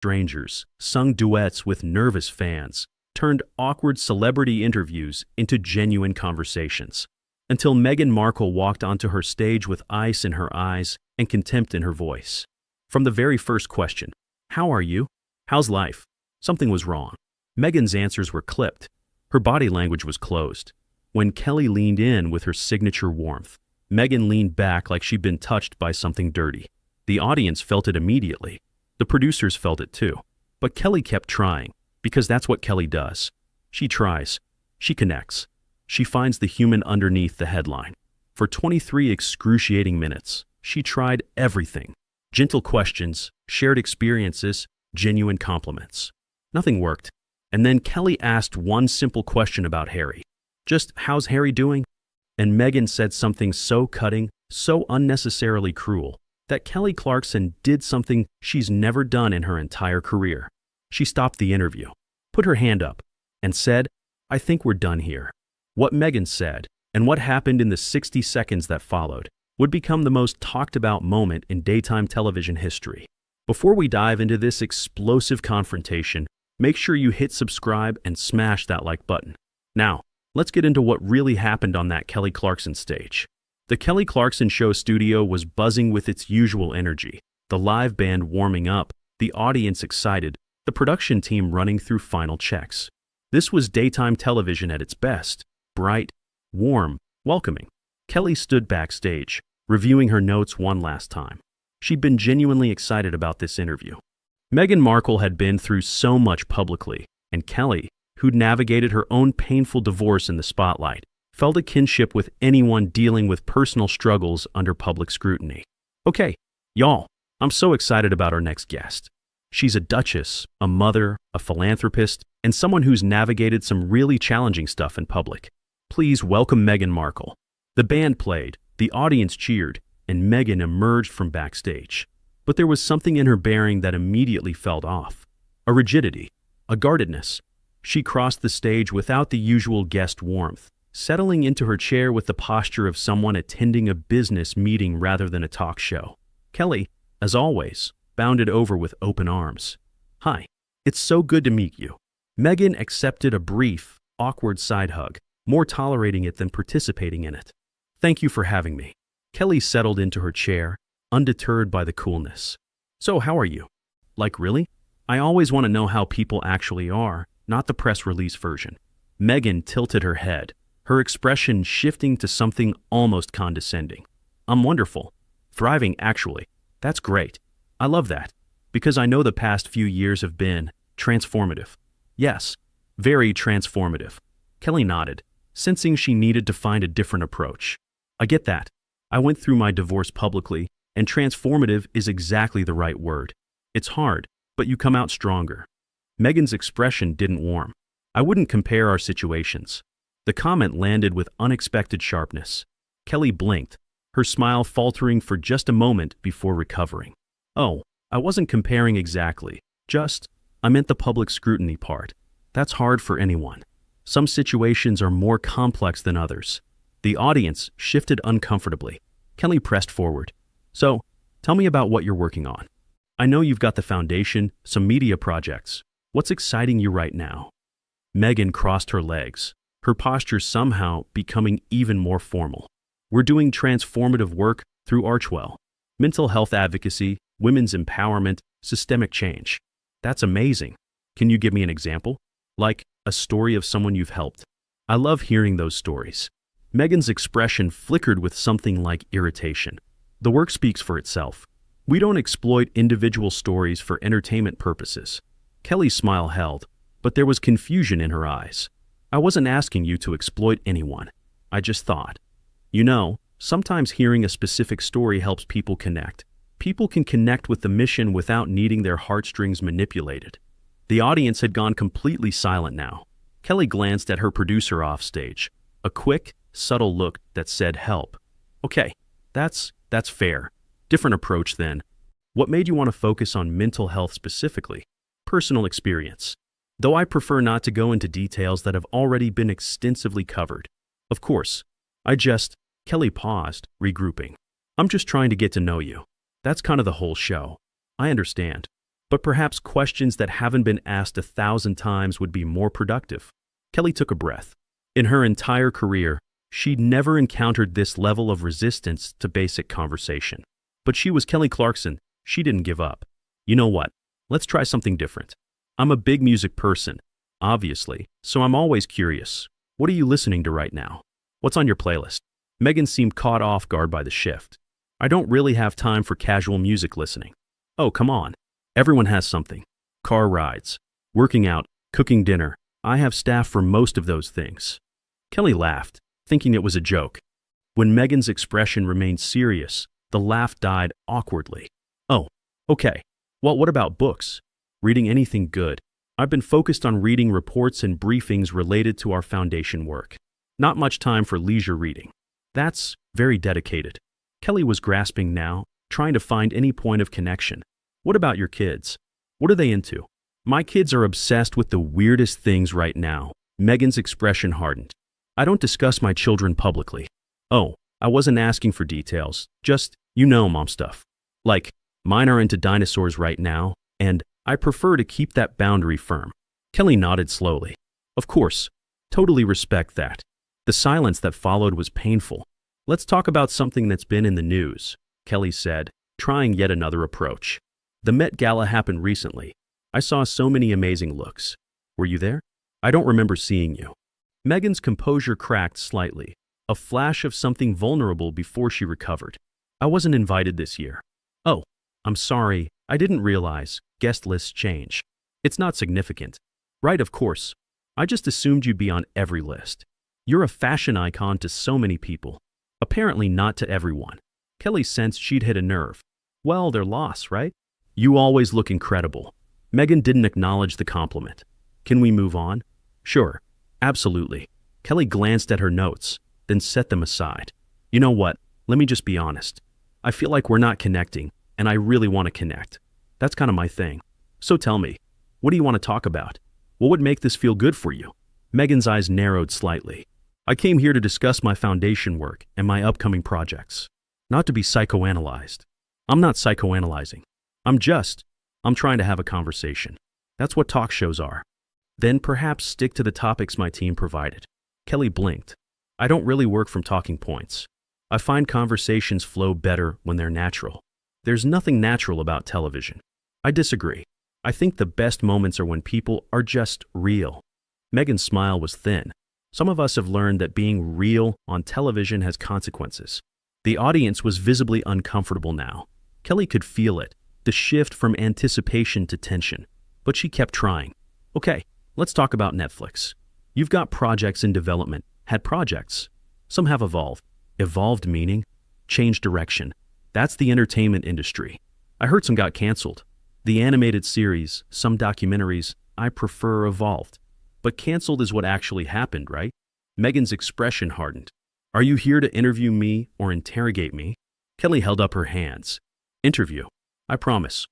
strangers, sung duets with nervous fans, turned awkward celebrity interviews into genuine conversations. Until Meghan Markle walked onto her stage with ice in her eyes and contempt in her voice. From the very first question, "How are you? How's life?" something was wrong. Meghan's answers were clipped. Her body language was closed. When Kelly leaned in with her signature warmth, Meghan leaned back like she'd been touched by something dirty. The audience felt it immediately. The producers felt it too. But Kelly kept trying, because that's what Kelly does. She tries. She connects. She finds the human underneath the headline. For 23 excruciating minutes, she tried everything. Gentle questions, shared experiences, genuine compliments. Nothing worked. And then Kelly asked one simple question about Harry. Just, "How's Harry doing?" And Meghan said something so cutting, so unnecessarily cruel, that Kelly Clarkson did something she's never done in her entire career. She stopped the interview, put her hand up, and said, "I think we're done here." What Meghan said, and what happened in the 60 seconds that followed, would become the most talked about moment in daytime television history. Before we dive into this explosive confrontation, make sure you hit subscribe and smash that like button. Now, let's get into what really happened on that Kelly Clarkson stage. The Kelly Clarkson Show studio was buzzing with its usual energy, the live band warming up, the audience excited, the production team running through final checks. This was daytime television at its best, bright, warm, welcoming. Kelly stood backstage, reviewing her notes one last time. She'd been genuinely excited about this interview. Meghan Markle had been through so much publicly, and Kelly, who'd navigated her own painful divorce in the spotlight, felt a kinship with anyone dealing with personal struggles under public scrutiny. Okay, y'all, I'm so excited about our next guest. She's a duchess, a mother, a philanthropist, and someone who's navigated some really challenging stuff in public. Please welcome Meghan Markle. The band played, the audience cheered, and Meghan emerged from backstage. But there was something in her bearing that immediately felt off. A rigidity, a guardedness. She crossed the stage without the usual guest warmth, settling into her chair with the posture of someone attending a business meeting rather than a talk show. Kelly, as always, bounded over with open arms. "Hi, it's so good to meet you." Meghan accepted a brief, awkward side hug, more tolerating it than participating in it. "Thank you for having me." Kelly settled into her chair, undeterred by the coolness. "So how are you?" "Like really? I always want to know how people actually are, not the press release version." Meghan tilted her head, her expression shifting to something almost condescending. "I'm wonderful. Thriving, actually. That's great. I love that, because I know the past few years have been transformative." "Yes, very transformative." Kelly nodded, sensing she needed to find a different approach. "I get that. I went through my divorce publicly, and transformative is exactly the right word. It's hard, but you come out stronger." Meghan's expression didn't warm. "I wouldn't compare our situations." The comment landed with unexpected sharpness. Kelly blinked, her smile faltering for just a moment before recovering. "Oh, I wasn't comparing exactly. I meant the public scrutiny part. That's hard for anyone. Some situations are more complex than others." The audience shifted uncomfortably. Kelly pressed forward. "So, tell me about what you're working on. I know you've got the foundation, some media projects. What's exciting you right now?" Meghan crossed her legs, her posture somehow becoming even more formal. "We're doing transformative work through Archwell. Mental health advocacy, women's empowerment, systemic change." "That's amazing. Can you give me an example? Like a story of someone you've helped?" "I love hearing those stories." Meghan's expression flickered with something like irritation. "The work speaks for itself. We don't exploit individual stories for entertainment purposes." Kelly's smile held, but there was confusion in her eyes. "I wasn't asking you to exploit anyone. I just thought. You know, sometimes hearing a specific story helps people connect. People can connect with the mission without needing their heartstrings manipulated." The audience had gone completely silent now. Kelly glanced at her producer offstage, a quick, subtle look that said help. "Okay, that's fair. Different approach then. What made you want to focus on mental health specifically?" "Personal experience. Though I prefer not to go into details that have already been extensively covered. Of course, Kelly paused, regrouping. "I'm just trying to get to know you. That's kind of the whole show." "I understand. but perhaps questions that haven't been asked 1,000 times would be more productive. Kelly took a breath. In her entire career, she'd never encountered this level of resistance to basic conversation. But she was Kelly Clarkson. She didn't give up. You know what? Let's try something different. I'm a big music person, obviously, so I'm always curious. What are you listening to right now? What's on your playlist? Meghan seemed caught off guard by the shift. I don't really have time for casual music listening. Oh, come on. Everyone has something. Car rides, working out, cooking dinner. I have staff for most of those things. Kelly laughed, thinking it was a joke. When Meghan's expression remained serious, the laugh died awkwardly. Oh, okay. Well, what about books? Reading anything good? I've been focused on reading reports and briefings related to our foundation work. Not much time for leisure reading. That's very dedicated. Kelly was grasping now, trying to find any point of connection. What about your kids? What are they into? My kids are obsessed with the weirdest things right now. Meghan's expression hardened. I don't discuss my children publicly. Oh, I wasn't asking for details. Just, mom stuff. Like, mine are into dinosaurs right now, and I prefer to keep that boundary firm. Kelly nodded slowly. Of course. Totally respect that. The silence that followed was painful. Let's talk about something that's been in the news, Kelly said, trying yet another approach. The Met Gala happened recently. I saw so many amazing looks. Were you there? I don't remember seeing you. Meghan's composure cracked slightly, a flash of something vulnerable before she recovered. I wasn't invited this year. Oh, I'm sorry, I didn't realize. Guest lists change. It's not significant. Right, of course. I just assumed you'd be on every list. You're a fashion icon to so many people. Apparently not to everyone. Kelly sensed she'd hit a nerve. Well, their loss, right? You always look incredible. Meghan didn't acknowledge the compliment. Can we move on? Sure. Absolutely. Kelly glanced at her notes, then set them aside. You know what? Let me just be honest. I feel like we're not connecting, and I really want to connect. That's kind of my thing. So tell me, what do you want to talk about? What would make this feel good for you? Meghan's eyes narrowed slightly. I came here to discuss my foundation work and my upcoming projects. Not to be psychoanalyzed. I'm not psychoanalyzing. I'm trying to have a conversation. That's what talk shows are. Then perhaps stick to the topics my team provided. Kelly blinked. I don't really work from talking points. I find conversations flow better when they're natural. There's nothing natural about television. I disagree. I think the best moments are when people are just real. Meghan's smile was thin. Some of us have learned that being real on television has consequences. The audience was visibly uncomfortable now. Kelly could feel it, the shift from anticipation to tension. But she kept trying. Okay, let's talk about Netflix. You've got projects in development, had projects. Some have evolved. Evolved meaning? Changed direction. That's the entertainment industry. I heard some got canceled. The animated series, some documentaries, I prefer evolved. But canceled is what actually happened, right? Meghan's expression hardened. Are you here to interview me or interrogate me? Kelly held up her hands. Interview. I promise.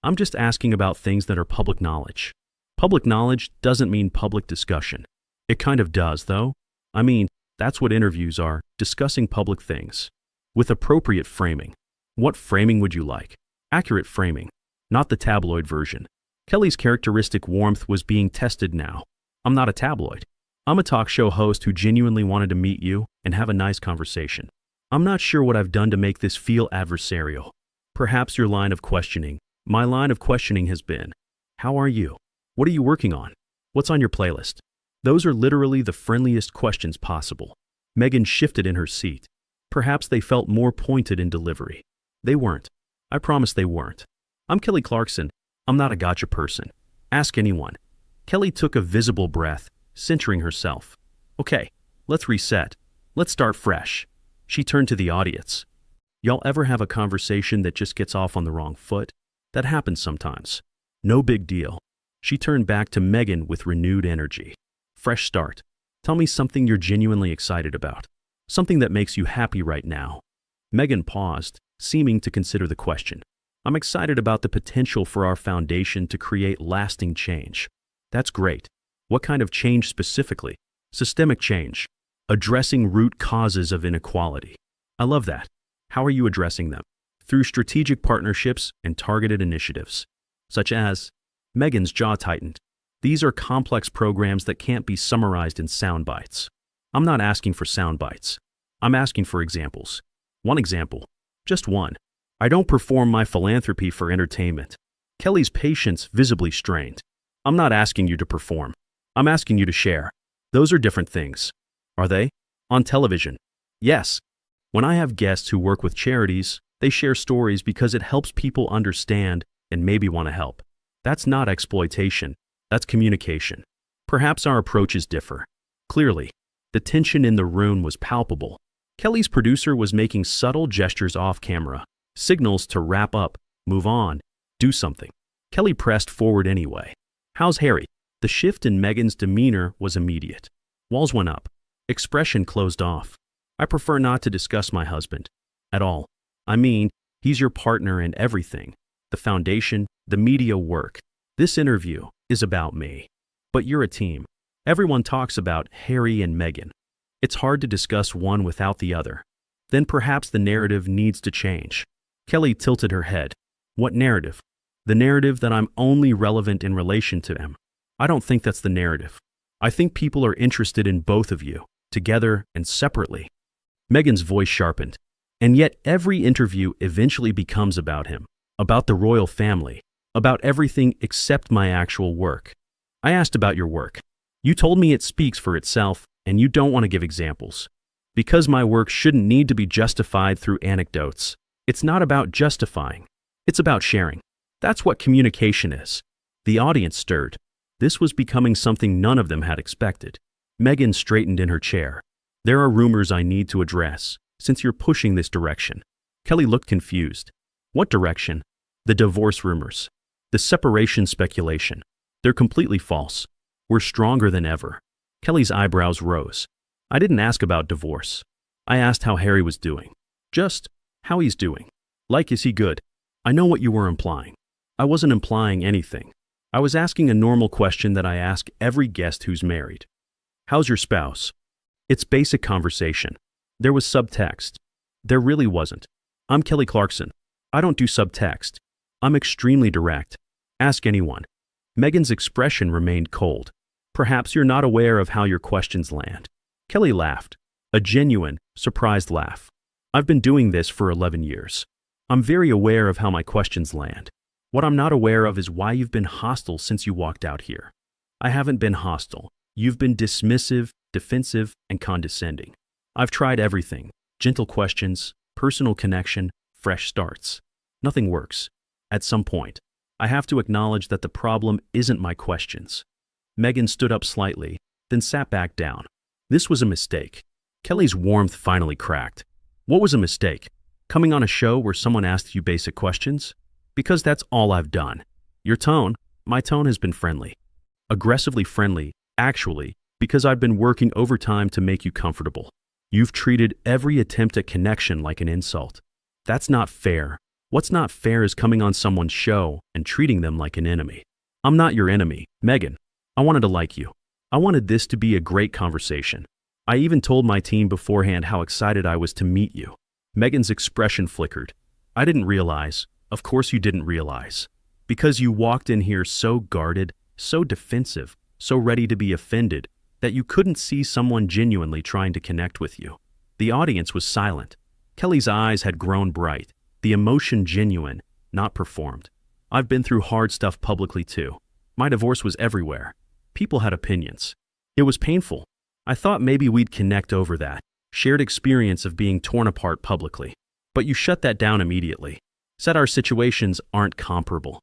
I'm just asking about things that are public knowledge. Public knowledge doesn't mean public discussion. It kind of does, though. I mean, that's what interviews are, discussing public things. With appropriate framing. What framing would you like? Accurate framing, not the tabloid version. Kelly's characteristic warmth was being tested now. I'm not a tabloid. I'm a talk show host who genuinely wanted to meet you and have a nice conversation. I'm not sure what I've done to make this feel adversarial. Perhaps your line of questioning. My line of questioning has been, how are you? What are you working on? What's on your playlist? Those are literally the friendliest questions possible. Meghan shifted in her seat. Perhaps they felt more pointed in delivery. They weren't. I promise they weren't. I'm Kelly Clarkson. I'm not a gotcha person. Ask anyone. Kelly took a visible breath, centering herself. Okay, let's reset. Let's start fresh. She turned to the audience. Y'all ever have a conversation that just gets off on the wrong foot? That happens sometimes. No big deal. She turned back to Meghan with renewed energy. Fresh start. Tell me something you're genuinely excited about. Something that makes you happy right now. Meghan paused, seeming to consider the question. I'm excited about the potential for our foundation to create lasting change. That's great. What kind of change specifically? Systemic change. Addressing root causes of inequality. I love that. How are you addressing them? Through strategic partnerships and targeted initiatives. such as Meghan's jaw tightened. These are complex programs that can't be summarized in sound bites. I'm not asking for sound bites. I'm asking for examples. One example. Just one. I don't perform my philanthropy for entertainment. Kelly's patience visibly strained. I'm not asking you to perform. I'm asking you to share. Those are different things. Are they? On television. Yes. When I have guests who work with charities, they share stories because it helps people understand and maybe want to help. That's not exploitation. That's communication. Perhaps our approaches differ. Clearly, the tension in the room was palpable. Kelly's producer was making subtle gestures off camera, signals to wrap up, move on, do something. Kelly pressed forward anyway. How's Harry? The shift in Meghan's demeanor was immediate. Walls went up. Expression closed off. I prefer not to discuss my husband. At all. I mean, he's your partner in everything. The foundation, the media work. This interview is about me. But you're a team. Everyone talks about Harry and Meghan. It's hard to discuss one without the other. Then perhaps the narrative needs to change. Kelly tilted her head. What narrative? The narrative that I'm only relevant in relation to him. I don't think that's the narrative. I think people are interested in both of you, together and separately. Meghan's voice sharpened. And yet every interview eventually becomes about him, about the royal family, about everything except my actual work. I asked about your work. You told me it speaks for itself, and you don't want to give examples. Because my work shouldn't need to be justified through anecdotes. It's not about justifying. It's about sharing. That's what communication is. The audience stirred. This was becoming something none of them had expected. Meghan straightened in her chair. There are rumors I need to address, since you're pushing this direction. Kelly looked confused. What direction? The divorce rumors. The separation speculation. They're completely false. We're stronger than ever. Kelly's eyebrows rose. I didn't ask about divorce. I asked how Harry was doing. Just how he's doing. Like, is he good? I know what you were implying. I wasn't implying anything. I was asking a normal question that I ask every guest who's married. How's your spouse? It's basic conversation. There was subtext. There really wasn't. I'm Kelly Clarkson. I don't do subtext. I'm extremely direct. Ask anyone. Meghan's expression remained cold. Perhaps you're not aware of how your questions land. Kelly laughed. A genuine, surprised laugh. I've been doing this for 11 years. I'm very aware of how my questions land. What I'm not aware of is why you've been hostile since you walked out here. I haven't been hostile. You've been dismissive, defensive, and condescending. I've tried everything. Gentle questions, personal connection, fresh starts. Nothing works. At some point, I have to acknowledge that the problem isn't my questions. Meghan stood up slightly, then sat back down. This was a mistake. Kelly's warmth finally cracked. What was a mistake? Coming on a show where someone asked you basic questions? Because that's all I've done. Your tone, my tone has been friendly. Aggressively friendly, actually, because I've been working overtime to make you comfortable. You've treated every attempt at connection like an insult. That's not fair. What's not fair is coming on someone's show and treating them like an enemy. I'm not your enemy, Meghan. I wanted to like you. I wanted this to be a great conversation. I even told my team beforehand how excited I was to meet you. Meghan's expression flickered. I didn't realize. Of course you didn't realize. Because you walked in here so guarded, so defensive, so ready to be offended, that you couldn't see someone genuinely trying to connect with you. The audience was silent. Kelly's eyes had grown bright, the emotion genuine, not performed. I've been through hard stuff publicly too. My divorce was everywhere. People had opinions. It was painful. I thought maybe we'd connect over that, shared experience of being torn apart publicly. But you shut that down immediately. Said our situations aren't comparable.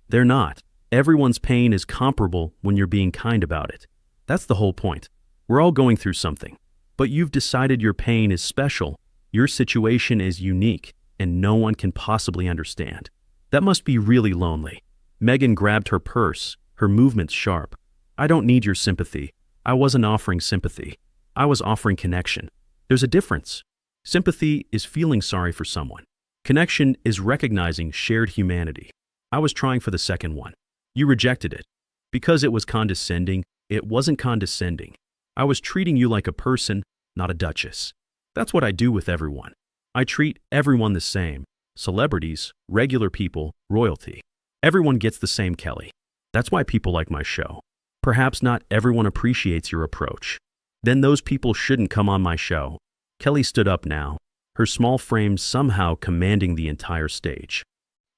They're not. Everyone's pain is comparable when you're being kind about it. That's the whole point. We're all going through something. But you've decided your pain is special. Your situation is unique, and no one can possibly understand. That must be really lonely. Meghan grabbed her purse, her movements sharp. I don't need your sympathy. I wasn't offering sympathy. I was offering connection. There's a difference. Sympathy is feeling sorry for someone. Connection is recognizing shared humanity. I was trying for the second one. You rejected it. Because it was condescending, it wasn't condescending. I was treating you like a person, not a duchess. That's what I do with everyone. I treat everyone the same. Celebrities, regular people, royalty. Everyone gets the same, Kelly. That's why people like my show. Perhaps not everyone appreciates your approach. Then those people shouldn't come on my show. Kelly stood up now, her small frame somehow commanding the entire stage.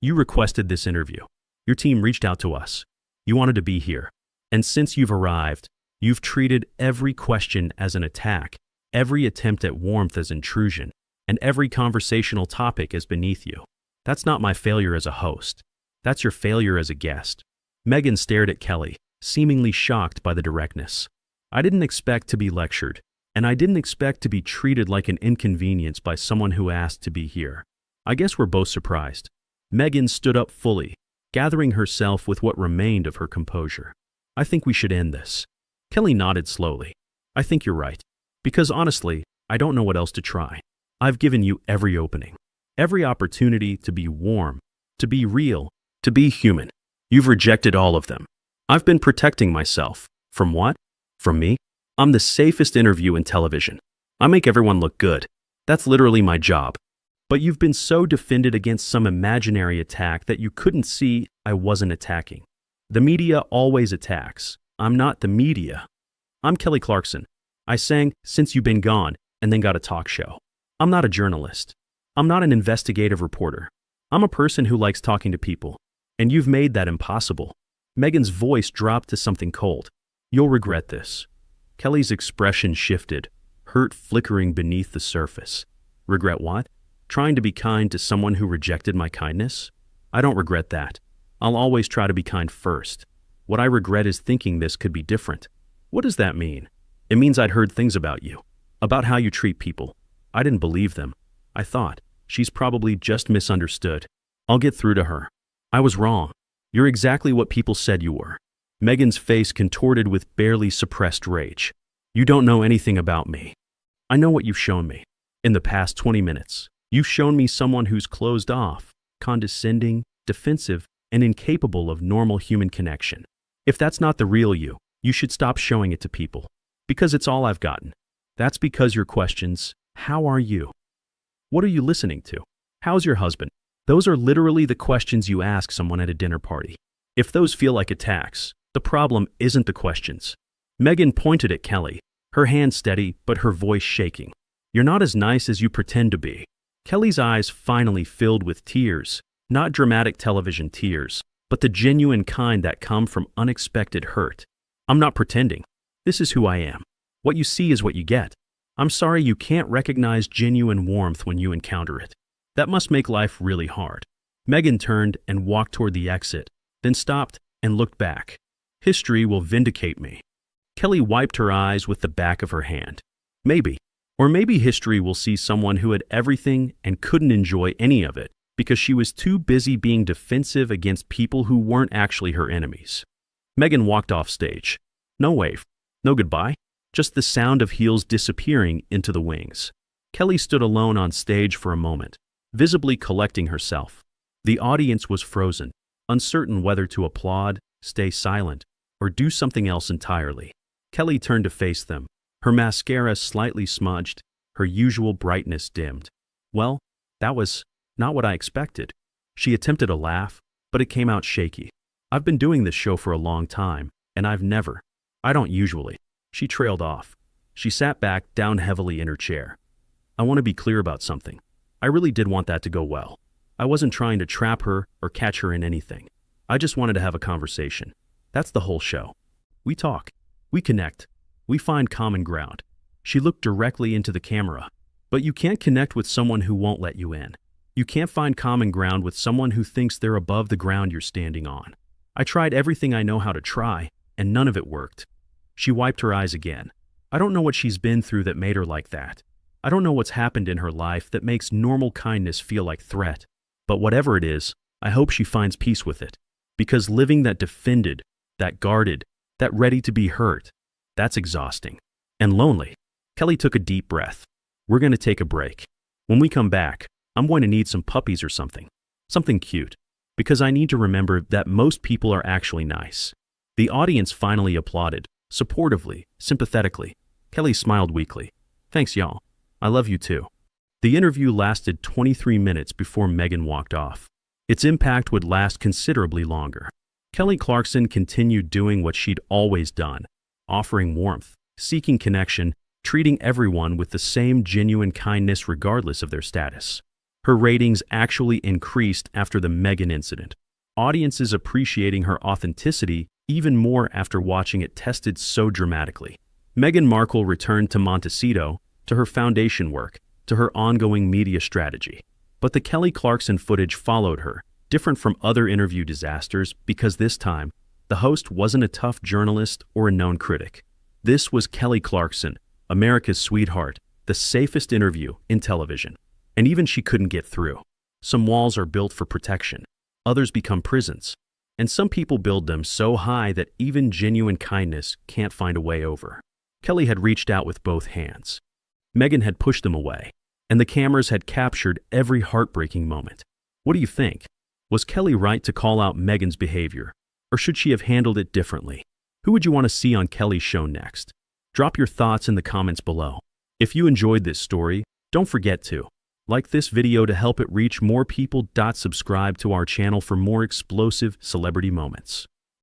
You requested this interview. Your team reached out to us. You wanted to be here. And since you've arrived, you've treated every question as an attack, every attempt at warmth as intrusion, and every conversational topic as beneath you. That's not my failure as a host. That's your failure as a guest. Meghan stared at Kelly, seemingly shocked by the directness. I didn't expect to be lectured, and I didn't expect to be treated like an inconvenience by someone who asked to be here. I guess we're both surprised. Meghan stood up fully, gathering herself with what remained of her composure. I think we should end this. Kelly nodded slowly. I think you're right. Because honestly, I don't know what else to try. I've given you every opening, every opportunity to be warm, to be real, to be human. You've rejected all of them. I've been protecting myself. From what? From me? I'm the safest interview in television. I make everyone look good. That's literally my job. But you've been so defended against some imaginary attack that you couldn't see I wasn't attacking. The media always attacks. I'm not the media. I'm Kelly Clarkson. I sang Since You've Been Gone and then got a talk show. I'm not a journalist. I'm not an investigative reporter. I'm a person who likes talking to people. And you've made that impossible. Meghan's voice dropped to something cold. You'll regret this. Kelly's expression shifted, hurt flickering beneath the surface. Regret what? Trying to be kind to someone who rejected my kindness? I don't regret that. I'll always try to be kind first. What I regret is thinking this could be different. What does that mean? It means I'd heard things about you, about how you treat people. I didn't believe them. I thought, she's probably just misunderstood. I'll get through to her. I was wrong. You're exactly what people said you were. Meghan's face contorted with barely suppressed rage. You don't know anything about me. I know what you've shown me. In the past 20 minutes, you've shown me someone who's closed off, condescending, defensive, and incapable of normal human connection. If that's not the real you, you should stop showing it to people. Because it's all I've gotten. That's because your questions, how are you? What are you listening to? How's your husband? Those are literally the questions you ask someone at a dinner party. If those feel like attacks, the problem isn't the questions. Meghan pointed at Kelly, her hand steady but her voice shaking. You're not as nice as you pretend to be. Kelly's eyes finally filled with tears, not dramatic television tears, but the genuine kind that come from unexpected hurt. I'm not pretending. This is who I am. What you see is what you get. I'm sorry you can't recognize genuine warmth when you encounter it. That must make life really hard. Meghan turned and walked toward the exit, then stopped and looked back. History will vindicate me. Kelly wiped her eyes with the back of her hand. Maybe. Or maybe history will see someone who had everything and couldn't enjoy any of it because she was too busy being defensive against people who weren't actually her enemies. Meghan walked off stage. No wave. No goodbye. Just the sound of heels disappearing into the wings. Kelly stood alone on stage for a moment, visibly collecting herself. The audience was frozen, uncertain whether to applaud, stay silent, or do something else entirely. Kelly turned to face them, her mascara slightly smudged, her usual brightness dimmed. Well, that was not what I expected. She attempted a laugh, but it came out shaky. I've been doing this show for a long time, and I don't usually. She trailed off. She sat back down heavily in her chair. I want to be clear about something. I really did want that to go well. I wasn't trying to trap her or catch her in anything. I just wanted to have a conversation. That's the whole show. We talk. We connect. We find common ground. She looked directly into the camera. But you can't connect with someone who won't let you in. You can't find common ground with someone who thinks they're above the ground you're standing on. I tried everything I know how to try, and none of it worked. She wiped her eyes again. I don't know what she's been through that made her like that. I don't know what's happened in her life that makes normal kindness feel like threat. But whatever it is, I hope she finds peace with it. Because living that defended, that guarded, that ready to be hurt, that's exhausting. And lonely. Kelly took a deep breath. We're going to take a break. When we come back, I'm going to need some puppies or something. Something cute. Because I need to remember that most people are actually nice. The audience finally applauded, supportively, sympathetically. Kelly smiled weakly. Thanks, y'all. I love you too. The interview lasted 23 minutes before Meghan walked off. its impact would last considerably longer. Kelly Clarkson continued doing what she'd always done, offering warmth, seeking connection, treating everyone with the same genuine kindness regardless of their status. Her ratings actually increased after the Meghan incident, audiences appreciating her authenticity even more after watching it tested so dramatically. Meghan Markle returned to Montecito, to her foundation work, to her ongoing media strategy. But the Kelly Clarkson footage followed her, different from other interview disasters because this time, the host wasn't a tough journalist or a known critic. This was Kelly Clarkson, America's sweetheart, the safest interview in television. And even she couldn't get through. Some walls are built for protection, others become prisons, and some people build them so high that even genuine kindness can't find a way over. Kelly had reached out with both hands. Meghan had pushed them away, and the cameras had captured every heartbreaking moment. What do you think? Was Kelly right to call out Meghan's behavior, or should she have handled it differently? Who would you want to see on Kelly's show next? Drop your thoughts in the comments below. If you enjoyed this story, don't forget to like this video to help it reach more people. Subscribe to our channel for more explosive celebrity moments.